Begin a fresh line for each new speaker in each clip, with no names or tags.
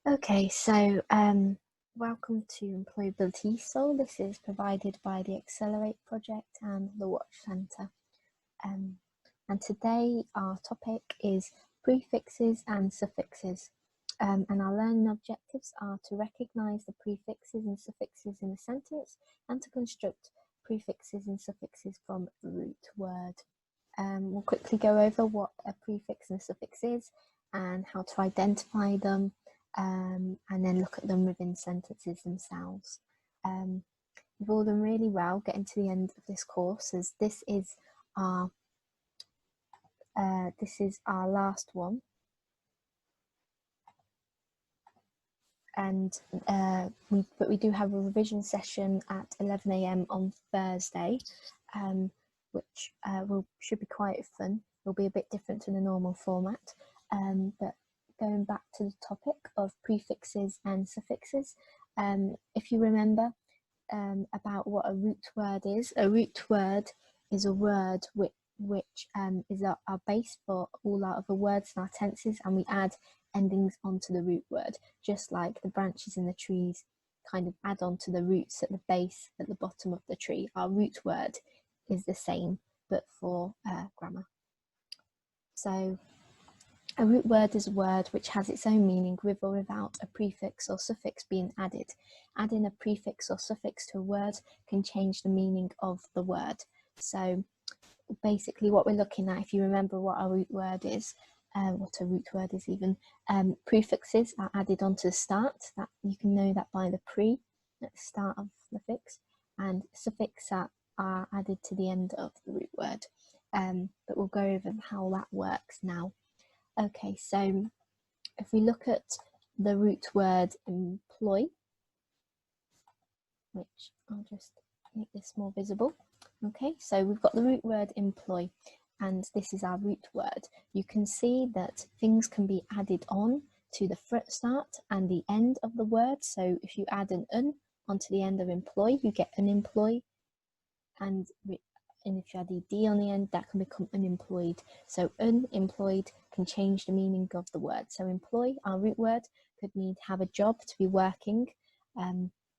Okay, so welcome to Employability ESOL. This is provided by the Accelerate project and the Watch Centre. And today our topic is prefixes and suffixes. And our learning objectives are to recognise the prefixes and suffixes in a sentence and to construct prefixes and suffixes from the root word. We'll quickly go over what a prefix and a suffix is and how to identify them. And then look at them within sentences themselves. You've all done really well getting to the end of this course, as this is our last one, and we do have a revision session at 11 AM on Thursday, which should be quite fun. It'll be a bit different to the normal format, but going back to the topic of prefixes and suffixes, if you remember about what a root word is a word which is our base for all our other words and our tenses, and we add endings onto the root word, just like the branches in the trees kind of add on to the roots at the base, at the bottom of the tree. Our root word is the same, but for grammar. So a root word is a word which has its own meaning with or without a prefix or suffix being added. Adding a prefix or suffix to a word can change the meaning of the word. So basically what we're looking at, if you remember what a root word is, prefixes are added onto the start. That you can know that by the pre at the start of the fix, and suffix are added to the end of the root word. But we'll go over how that works now. Okay, so if we look at the root word employ, which I'll just make this more visible. Okay, so we've got the root word employ, and this is our root word. You can see that things can be added on to the start and the end of the word. So if you add an un onto the end of employ, you get unemploy, and if you add ed on the end, that can become unemployed. So unemployed can change the meaning of the word. So employ, our root word, could mean to have a job, to be working,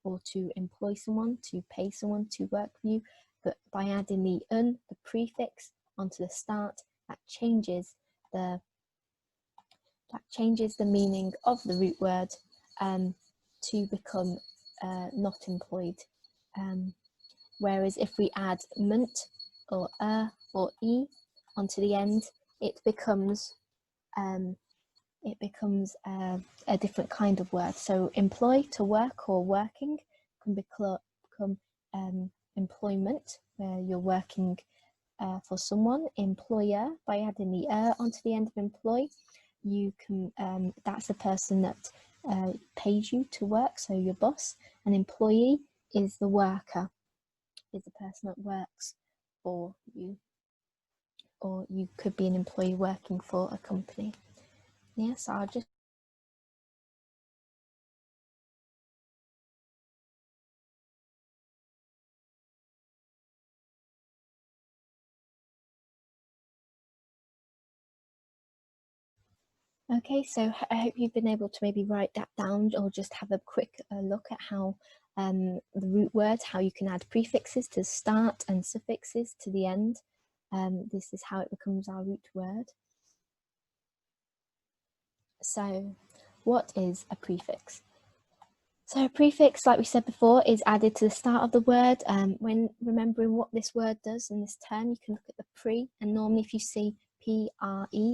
or to employ someone, to pay someone to work for you. But by adding the prefix onto the start, that changes the meaning of the root word to become not employed. Whereas if we add ment or or e onto the end, it becomes a different kind of word. So employ, to work or working, can become employment, where you're working for someone. Employer, by adding the onto the end of employ, you can that's the person that pays you to work, so your boss. An employee is the worker, is the person that works for you, or you could be an employee working for a company. Yes, so I'll just okay, so I hope you've been able to maybe write that down, or just have a quick look at how the root words, how you can add prefixes to start and suffixes to the end. This is how it becomes our root word. So what is a prefix? So a prefix, like we said before, is added to the start of the word. When remembering what this word does in this term, you can look at the pre, and normally if you see pre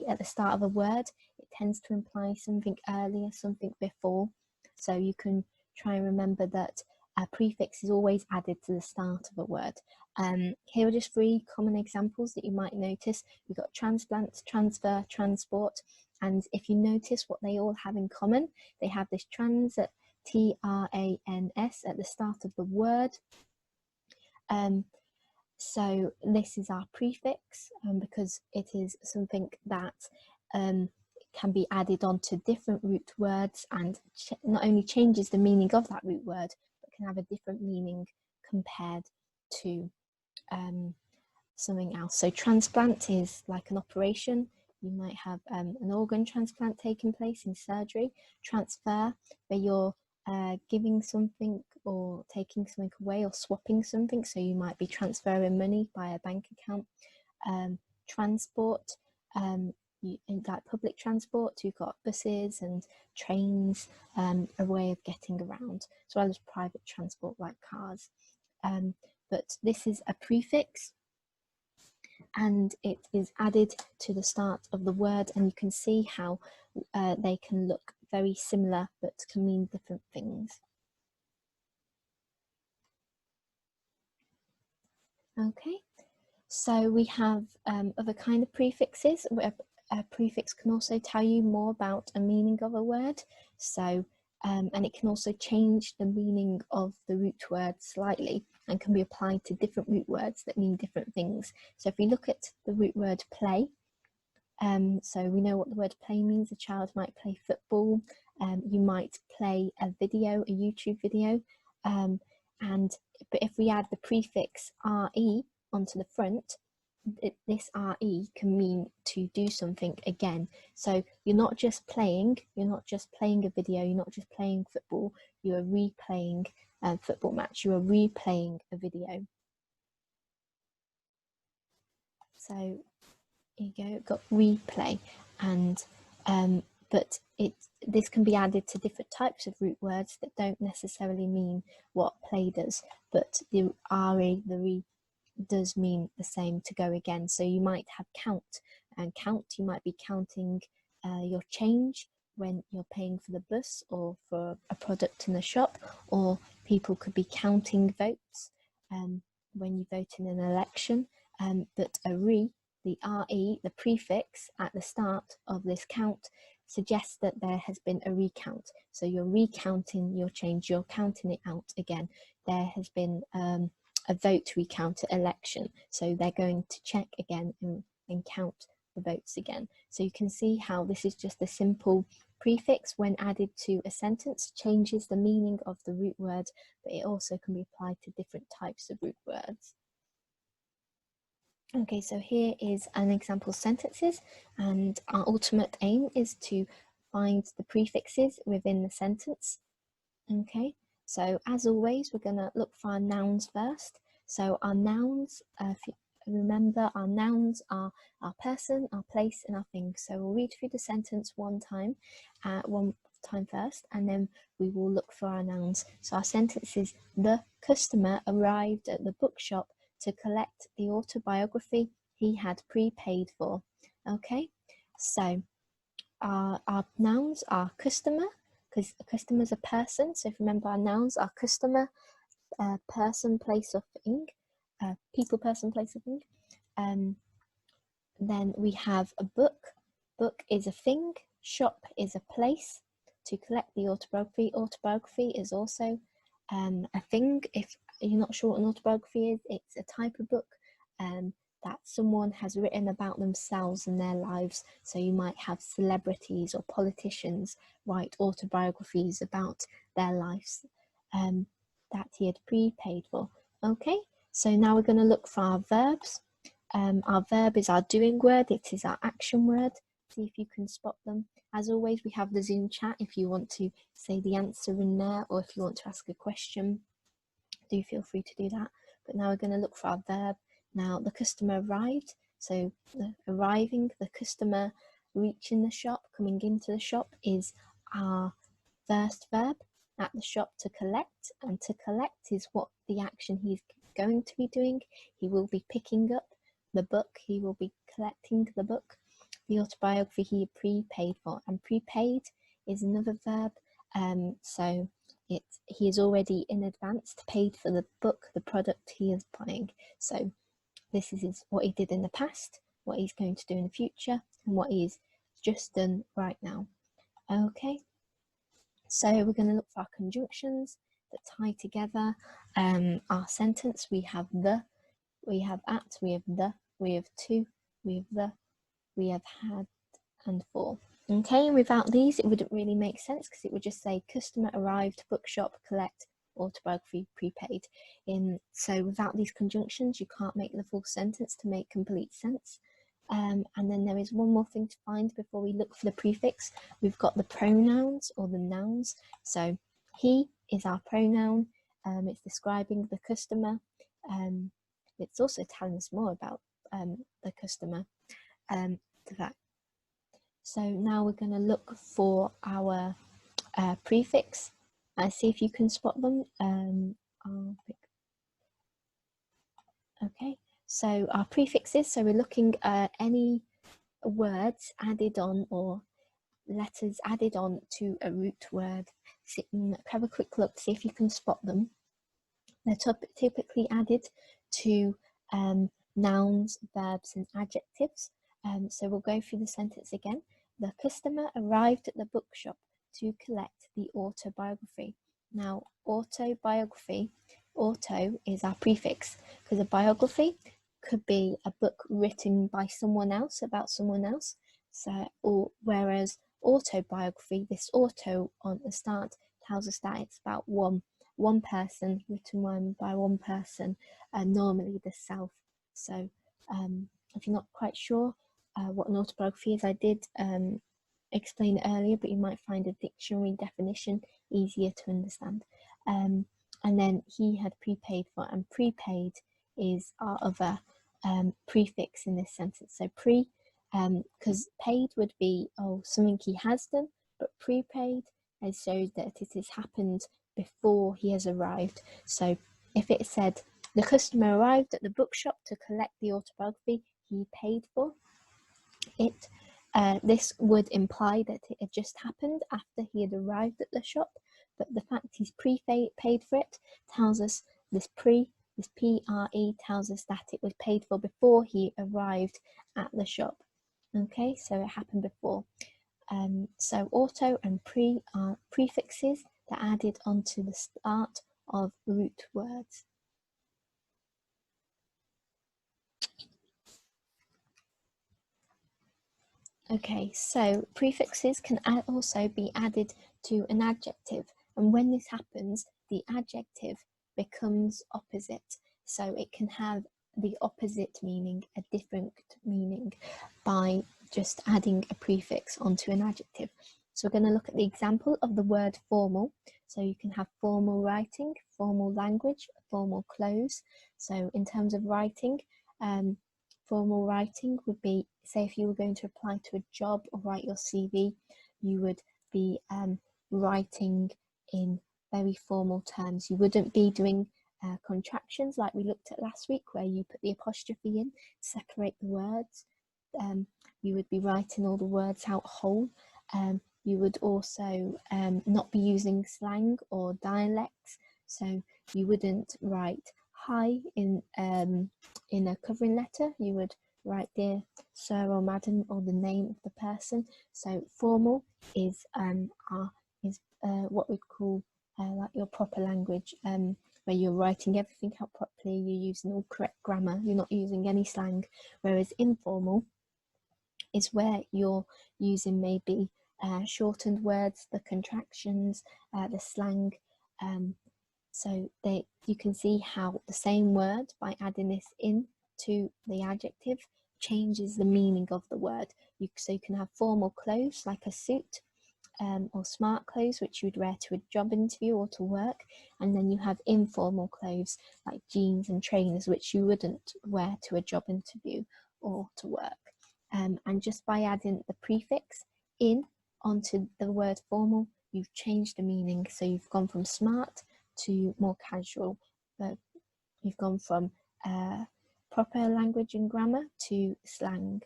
at the start of a word, it tends to imply something earlier, something before. So you can try and remember that a prefix is always added to the start of a word. Here are just 3 common examples that you might notice. We've got transplant, transfer, transport, and if you notice what they all have in common, they have this trans at T-R-A-N-S at the start of the word. So this is our prefix, because it is something that can be added onto different root words, and not only changes the meaning of that root word, but can have a different meaning compared to something else. So transplant is like an operation, you might have an organ transplant taking place in surgery. Transfer, where you're giving something or taking something away or swapping something, so you might be transferring money by a bank account. Transport, like public transport, you've got buses and trains, a way of getting around, as well as private transport like cars. But this is a prefix, and it is added to the start of the word, and you can see how they can look very similar but can mean different things. Okay, so we have other kind of prefixes. A prefix can also tell you more about a meaning of a word, so and it can also change the meaning of the root word slightly and can be applied to different root words that mean different things. So if we look at the root word play, so we know what the word play means. A child might play football, you might play a video, a YouTube video, but if we add the prefix re onto the front, this re can mean to do something again. So you're not just playing a video, you're not just playing football, you are replaying a football match, you are replaying a video. So here you go, got replay, and but this can be added to different types of root words that don't necessarily mean what play does, but the re, the re does mean the same, to go again. So you might have count, and count, you might be counting your change when you're paying for the bus or for a product in the shop, or people could be counting votes when you vote in an election. But a re, the re, the prefix at the start of this count, suggests that there has been a recount. So you're recounting your change, you're counting it out again. There has been a vote recount at election, so they're going to check again and count the votes again. So you can see how this is just a simple prefix. When added to a sentence, changes the meaning of the root word, but it also can be applied to different types of root words. Okay, so here is an example sentences, and our ultimate aim is to find the prefixes within the sentence. Okay, so as always, we're going to look for our nouns first. So our nouns, if you remember, our nouns are our person, our place, and our thing. So we'll read through the sentence one time first, and then we will look for our nouns. So our sentence is: the customer arrived at the bookshop to collect the autobiography he had prepaid for. Okay, so our nouns are customer, because a customer is a person. So if you remember, our nouns are customer, person, place, or thing, people, person, place, or thing. Then we have a book. Book is a thing. Shop is a place. To collect the autobiography. Autobiography is also a thing. If you're not sure what an autobiography is, it's a type of book that someone has written about themselves and their lives. So you might have celebrities or politicians write autobiographies about their lives that he had prepaid for. Okay, so now we're going to look for our verbs. Our verb is our doing word, it is our action word. See if you can spot them. As always, we have the Zoom chat if you want to say the answer in there, or if you want to ask a question, do feel free to do that. But now we're going to look for our verb. Now, the customer arrived, so the arriving, the customer reaching the shop, coming into the shop is our first verb. At the shop, to collect, and to collect is what the action he's going to be doing. He will be picking up the book, he will be collecting the book. The autobiography he prepaid for, and prepaid is another verb. So he is already in advance paid for the book, the product he is buying. So this is what he did in the past, what he's going to do in the future, and what he's just done right now. Okay, so we're going to look for our conjunctions that tie together our sentence. We have the, we have at, we have the, we have to, we have the, we have had, and for. Okay, and without these it wouldn't really make sense, because it would just say customer arrived, bookshop, collect, autobiography, prepaid. So without these conjunctions you can't make the full sentence to make complete sense. And then there is one more thing to find before we look for the prefix. We've got the pronouns or the nouns. So he is our pronoun. It's describing the customer. It's also telling us more about the customer. So now we're going to look for our prefix. See if you can spot them. Okay, so our prefixes, so we're looking at any words added on or letters added on to a root word. So have a quick look, see if you can spot them. They're typically added to nouns, verbs and adjectives. So we'll go through the sentence again. The customer arrived at the bookshop to collect the autobiography. Now, autobiography, auto is our prefix, because a biography could be a book written by someone else about someone else. So, whereas autobiography, this auto on the start tells us that it's about one person, written by one person, normally the self. So if you're not quite sure what an autobiography is, I did explain it earlier, but you might find a dictionary definition easier to understand. And then he had prepaid for, and prepaid is our other prefix in this sentence. So pre, because paid would be something he has done, but prepaid shows that it has happened before he has arrived. So if it said the customer arrived at the bookshop to collect the autobiography he paid for it, this would imply that it had just happened after he had arrived at the shop, but the fact he's paid for it tells us this pre tells us that it was paid for before he arrived at the shop. Okay, so it happened before. So auto and pre are prefixes that are added onto the start of root words. Okay, so prefixes can also be added to an adjective, and when this happens, the adjective becomes opposite. So it can have the opposite meaning, a different meaning, by just adding a prefix onto an adjective. So we're going to look at the example of the word formal. So you can have formal writing, formal language, formal clothes. So in terms of writing, formal writing would be, say if you were going to apply to a job or write your CV, you would be writing in very formal terms. You wouldn't be doing contractions like we looked at last week, where you put the apostrophe in to separate the words. You would be writing all the words out whole. You would also not be using slang or dialects, so you wouldn't write hi in a covering letter. You would write dear sir or madam or the name of the person. So formal is what we call like your proper language, where you're writing everything out properly, you're using all correct grammar, you're not using any slang. Whereas informal is where you're using maybe shortened words, the contractions, the slang. So you can see how the same word, by adding this in to the adjective, changes the meaning of the word. So you can have formal clothes like a suit, or smart clothes, which you would wear to a job interview or to work, and then you have informal clothes like jeans and trainers, which you wouldn't wear to a job interview or to work. And just by adding the prefix in onto the word formal, you've changed the meaning. So you've gone from smart to more casual, but you've gone from proper language and grammar to slang.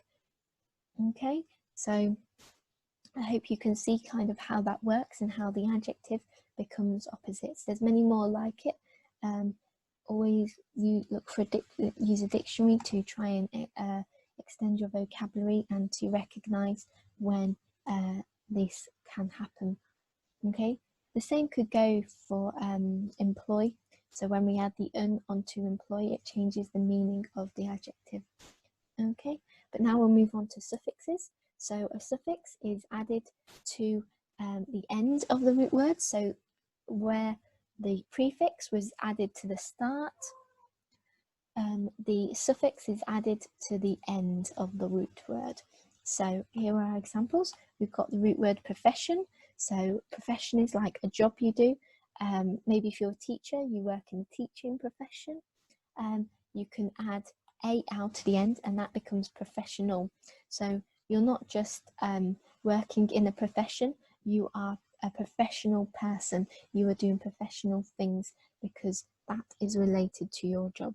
Okay, so I hope you can see kind of how that works and how the adjective becomes opposites. There's many more like it. Always you look for use a dictionary to try and extend your vocabulary and to recognize when this can happen. Okay, the same could go for employ. So when we add the "un" onto employ, it changes the meaning of the adjective. Okay, but now we'll move on to suffixes. So a suffix is added to the end of the root word. So where the prefix was added to the start, the suffix is added to the end of the root word. So here are our examples. We've got the root word profession. So profession is like a job you do. Maybe if you're a teacher, you work in the teaching profession. You can add AL to the end and that becomes professional. So you're not just working in a profession, you are a professional person. You are doing professional things because that is related to your job.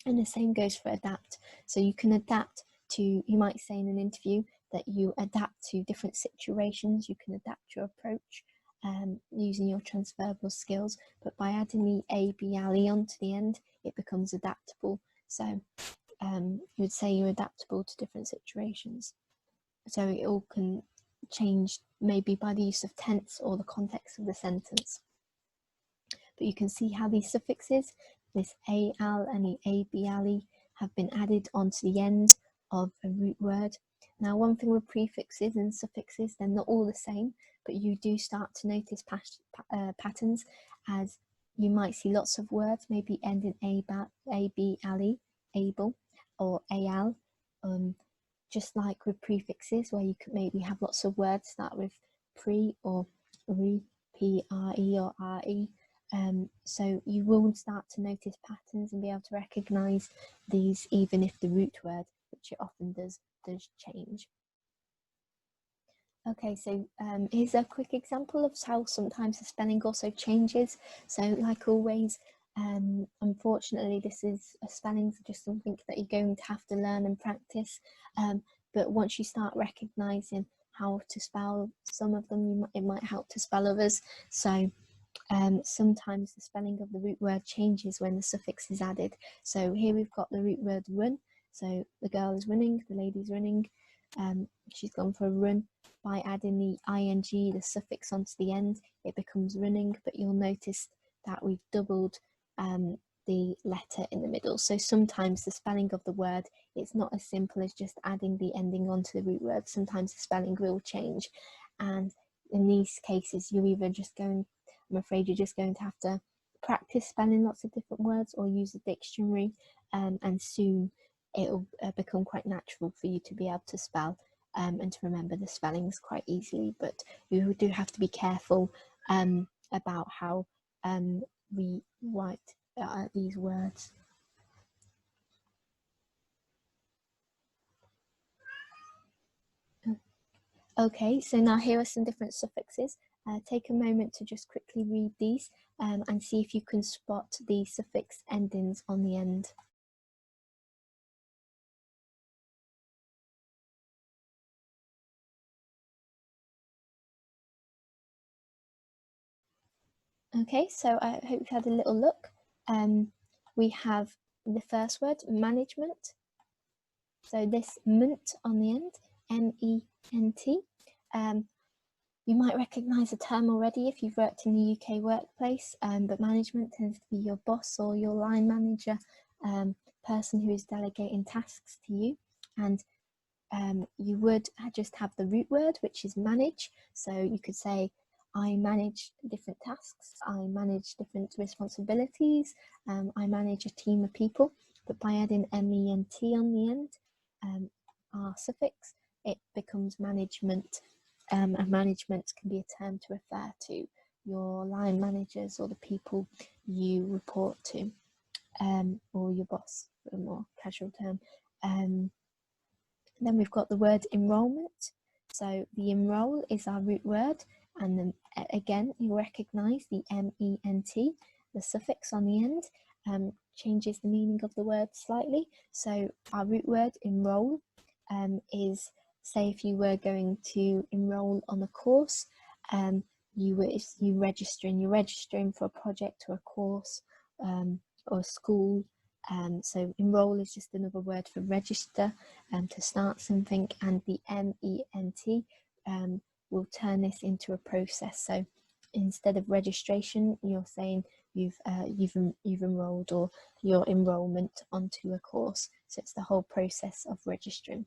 And the same goes for adapt. So you can adapt to, you might say in an interview that you adapt to different situations, you can adapt your approach using your transferable skills, but by adding the ABLE onto the end, it becomes adaptable. So you would say you're adaptable to different situations. So it all can change maybe by the use of tense or the context of the sentence. But you can see how these suffixes, this AL and the ABLE, have been added onto the end of a root word. Now, one thing with prefixes and suffixes, they're not all the same, but you do start to notice patterns, as you might see lots of words maybe end in ABLE, able, or AL, just like with prefixes, where you could maybe have lots of words start with pre or re, PRE or RE. So you will start to notice patterns and be able to recognise these, even if the root word, which it often does change. Okay, so here's a quick example of how sometimes the spelling also changes. So like always, unfortunately, spelling's just something that you're going to have to learn and practice. But once you start recognising how to spell some of them, it might help to spell others. So sometimes the spelling of the root word changes when the suffix is added. So here we've got the root word run. So the girl is running, the lady's running. She's gone for a run. By adding the ing, the suffix onto the end, it becomes running, but you'll notice that we've doubled the letter in the middle. So sometimes the spelling of the word, it's not as simple as just adding the ending onto the root word. Sometimes the spelling will change. And in these cases, you're either just going, I'm afraid you're just going to have to practice spelling lots of different words or use a dictionary, and soon it'll become quite natural for you to be able to spell and to remember the spellings quite easily. But you do have to be careful about how we write these words. Okay, so now here are some different suffixes. Take a moment to just quickly read these and see if you can spot the suffix endings on the end. Okay, so I hope you've had a little look. We have the first word, management. So this ment on the end, M-E-N-T. You might recognise the term already if you've worked in the UK workplace, but management tends to be your boss or your line manager, person who is delegating tasks to you. And you would just have the root word, which is manage. So you could say, I manage different tasks, I manage different responsibilities, I manage a team of people. But by adding M-E-N-T on the end, our suffix, it becomes management. And management can be a term to refer to your line managers or the people you report to, or your boss, for a more casual term. Then we've got the word enrolment. So the enroll is our root word, and then again you recognise the M-E-N-T, the suffix on the end, changes the meaning of the word slightly. So our root word enroll is, say if you were going to enroll on a course, you're registering for a project or a course or a school. So enroll is just another word for register, to start something, and the M-E-N-T will turn this into a process. So instead of registration, you're saying you've enrolled, or your enrolment onto a course. So it's the whole process of registering.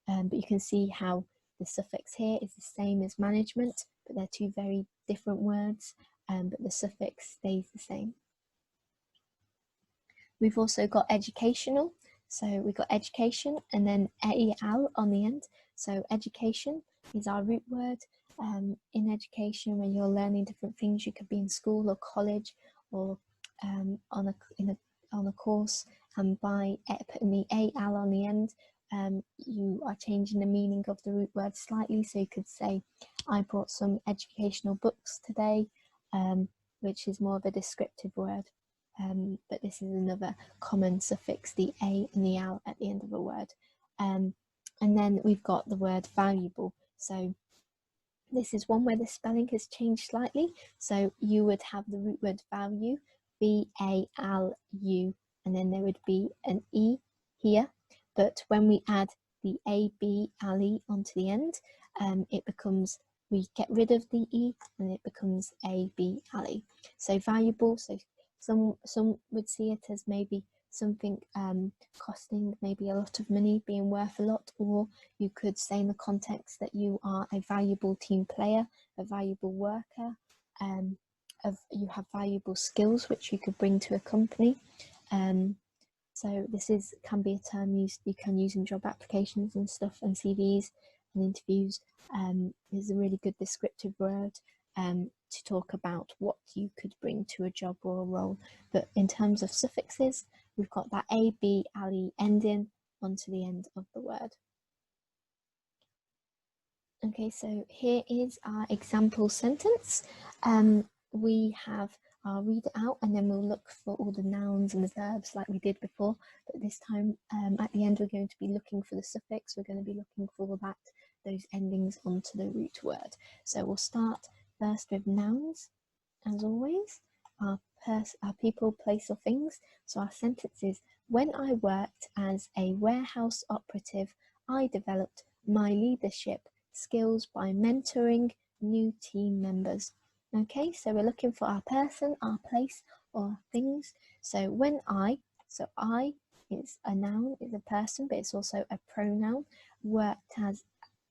But you can see how the suffix here is the same as management, but they're two very different words, but the suffix stays the same. We've also got educational. So we've got education and then al on the end. So education is our root word. In education, when you're learning different things, you could be in school or college or on a course, and by putting the al on the end, you are changing the meaning of the root word slightly. So you could say, I brought some educational books today, which is more of a descriptive word. But this is another common suffix, the a and the al at the end of a word. And then we've got the word valuable. So this is one where the spelling has changed slightly. So you would have the root word value, V-A-L-U, and then there would be an E here. But when we add the A-B-L-E onto the end, we get rid of the E and it becomes A-B-L-E. So valuable, so some would see it as maybe something costing maybe a lot of money, being worth a lot, or you could say in the context that you are a valuable team player, a valuable worker, you have valuable skills which you could bring to a company. So this can be a term you can use in job applications and stuff, and CVs and interviews. Is a really good descriptive word to talk about what you could bring to a job or a role. But in terms of suffixes, we've got that A, B, L, E ending onto the end of the word. Okay, so here is our example sentence. I'll read it out and then we'll look for all the nouns and the verbs like we did before. But this time, at the end, we're going to be looking for the suffix. We're going to be looking for those endings onto the root word. So we'll start first with nouns, as always. Our people, place, or things. So our sentence is, when I worked as a warehouse operative, I developed my leadership skills by mentoring new team members. Okay, so we're looking for our person, our place, or things. So when I is a noun, is a person, but it's also a pronoun. Worked as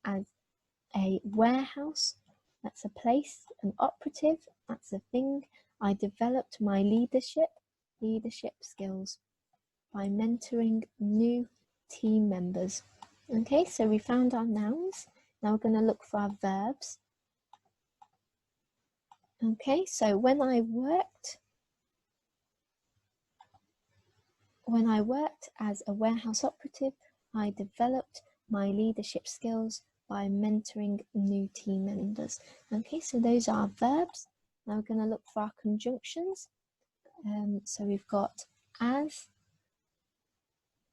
a warehouse, that's a place. An operative, that's a thing. I developed my leadership skills by mentoring new team members. Okay, so we found our nouns. Now we're going to look for our verbs. Okay, so when I worked as a warehouse operative, I developed my leadership skills by mentoring new team members. Okay, so those are verbs. Now we're going to look for our conjunctions. So we've got as.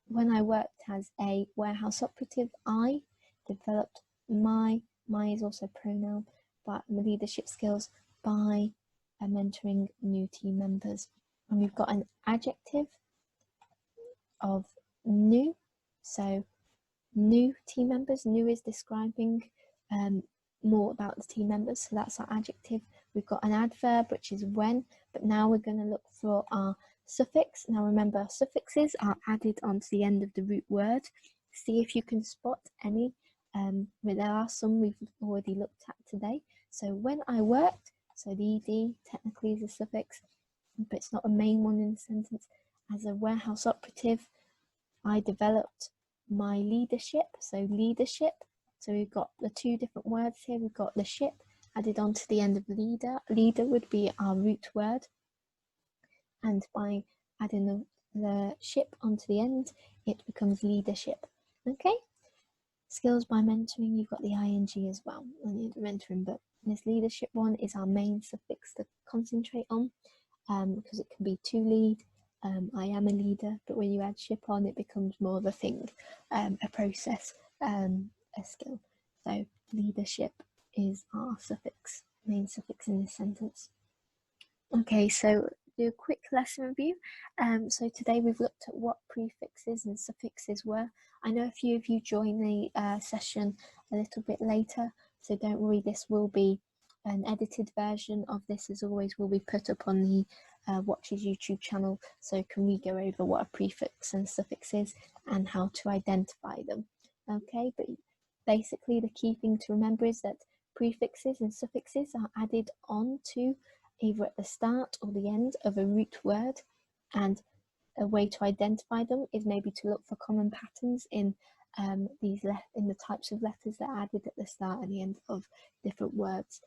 When I worked as a warehouse operative, I developed my is also a pronoun, but my leadership skills by mentoring new team members. And we've got an adjective of new. So new team members, new is describing more about the team members, so that's our adjective. We've got an adverb, which is when, but now we're going to look for our suffix. Now remember, suffixes are added onto the end of the root word. See if you can spot any. There are some we've already looked at today. So when I worked, so the ed technically is a suffix, but it's not a main one in the sentence. As a warehouse operative, I developed my leadership, so leadership. So we've got the two different words here. We've got the ship added onto the end of leader. Leader would be our root word. And by adding the ship onto the end, it becomes leadership. Okay? Skills by mentoring, you've got the ing as well, and the mentoring, but this leadership one is our main suffix to concentrate on, because it can be to lead. I am a leader, but when you add ship on, it becomes more of a thing, a process, a skill. So leadership is our suffix, main suffix in this sentence. Okay, so do a quick lesson review. So today we've looked at what prefixes and suffixes were. I know a few of you joined the session a little bit later, so don't worry, this will be an edited version of this, as always, will be put up on the Watches YouTube channel, so can we go over what a prefix and suffix is and how to identify them. Okay, but basically the key thing to remember is that prefixes and suffixes are added on to either at the start or the end of a root word, and a way to identify them is maybe to look for common patterns in in the types of letters that are added at the start and the end of different words.